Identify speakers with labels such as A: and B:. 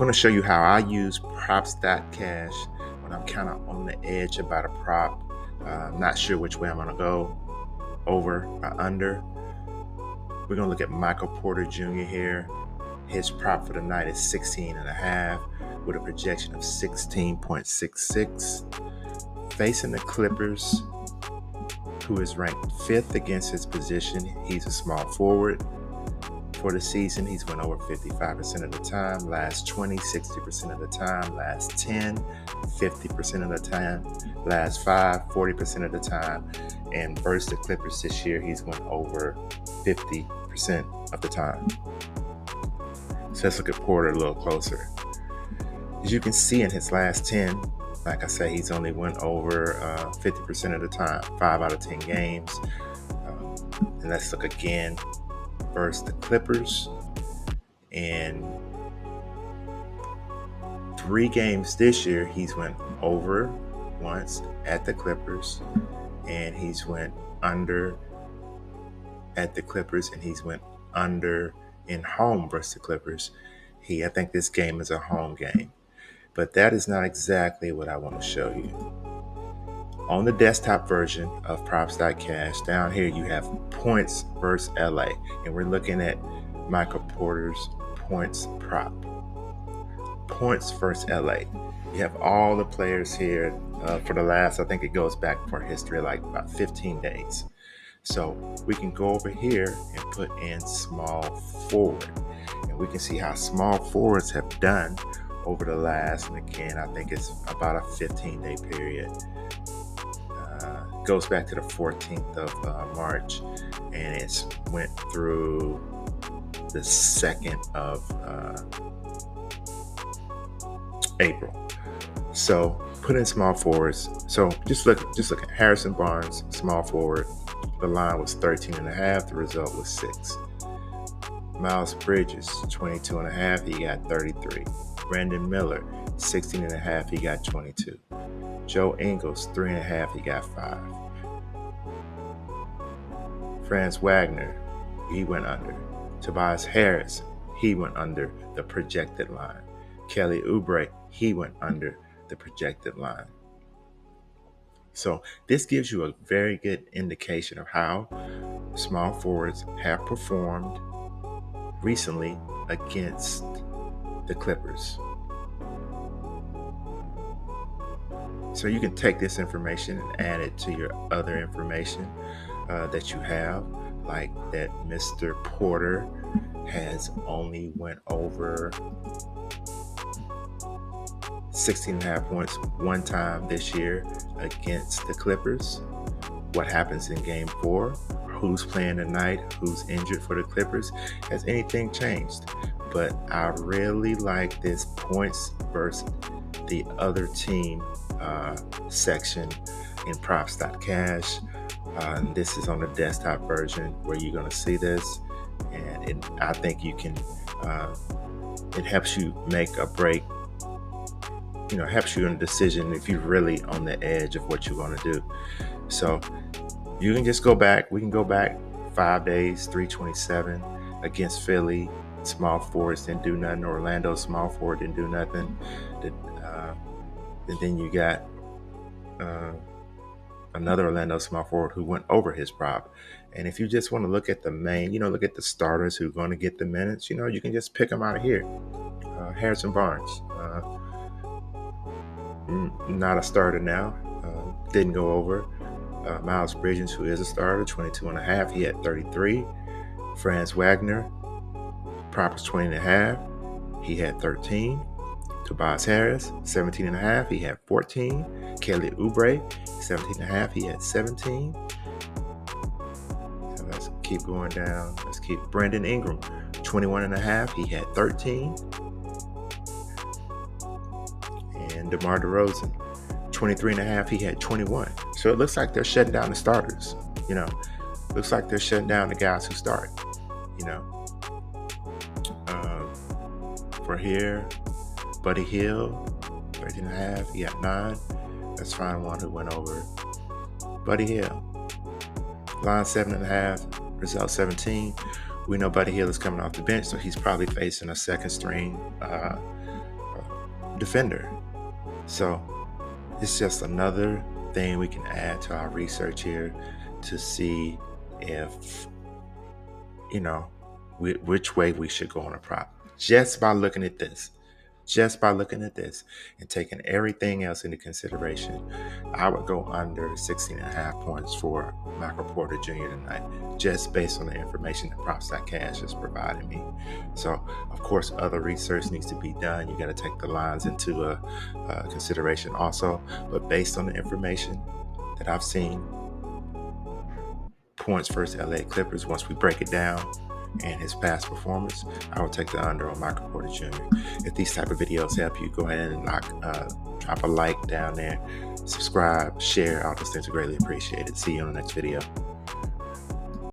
A: going to show you how I use PROPS.CASH when I'm kind of on the edge about a prop. Not sure which way I'm going to go, over or under. We're going to look at Michael Porter Jr. here. His prop for the night is 16.5 with a projection of 16.66. Facing the Clippers, who is ranked 5th against his position. He's a small forward. For the season, he's went over 55% of the time. Last 20, 60% of the time. Last 10, 50% of the time. Last 5, 40% of the time. And versus the Clippers this year, he's went over 50% of the time. So let's look at Porter a little closer. As you can see in his last 10, like I say, he's only went over 50% of the time, 5 out of 10 games. And let's look again versus the Clippers. In 3 games this year, he's went over once at the Clippers, and he's went under at the Clippers, and he's went under in home versus the Clippers. I think this game is a home game, but that is not exactly what I want to show you. On the desktop version of Props.Cash, down here you have points versus LA, and we're looking at Michael Porter's points prop. Points versus LA. You have all the players here for the last, I think it goes back for history, like about 15 days. So we can go over here and put in small forward, and we can see how small forwards have done over the last, and again, I think it's about a 15-day period. Goes back to the 14th of March, and it's went through the 2nd of April. So put in small forwards. So just look at Harrison Barnes, small forward. The line was 13.5. The result was 6. Miles Bridges, 22.5. He got 33. Brandon Miller, 16.5. He got 22. Joe Ingles, 3.5. He got 5. Franz Wagner, he went under. Tobias Harris, he went under the projected line. Kelly Oubre, he went under the projected line. So this gives you a very good indication of how small forwards have performed recently against the Clippers. So you can take this information and add it to your other information that you have, like that Mr. Porter has only went over 16.5 points one time this year against the Clippers. What happens in game 4? Who's playing tonight? Who's injured for the Clippers? Has anything changed? But I really like this points versus the other team section in Props.Cash. This is on the desktop version where you're going to see this, and I think you can. It helps you make a break. Helps you in a decision if you're really on the edge of what you want to do. So you can just go back. We can go back 5 days, 327 against Philly. Small forwards didn't do nothing. Orlando small forward didn't do nothing. And then you got another Orlando small forward who went over his prop. And if you just want to look at the main, look at the starters who are going to get the minutes, you can just pick them out of here. Harrison Barnes, not a starter now, didn't go over. Miles Bridges, who is a starter, 22.5, he had 33. Franz Wagner, prop was 20.5, he had 13. Tobias Harris, 17.5, he had 14. Kelly Oubre, 17.5, he had 17. So let's keep going down. Let's keep Brandon Ingram, 21.5, he had 13. And DeMar DeRozan, 23.5, he had 21. So it looks like they're shutting down the starters. Looks like they're shutting down the guys who start. For here, Buddy Hield, 13.5, he had 9. Let's find one who went over. Buddy Hield, line 7.5, result 17. We know Buddy Hield is coming off the bench, so he's probably facing a second string defender. So it's just another thing we can add to our research here to see if, which way we should go on a prop. Just by looking at this. Just by looking at this and taking everything else into consideration, I would go under 16 and a half points for Michael Porter Jr. tonight, just based on the information that PROPS.CASH has provided me. So, of course, other research needs to be done. You got to take the lines into consideration also. But based on the information that I've seen, points versus LA Clippers, once we break it down, and his past performance, I will take the under on Michael Porter Jr. If these type of videos help you, go ahead and drop a like down there, subscribe, share. All those things are greatly appreciated. See you on the next video.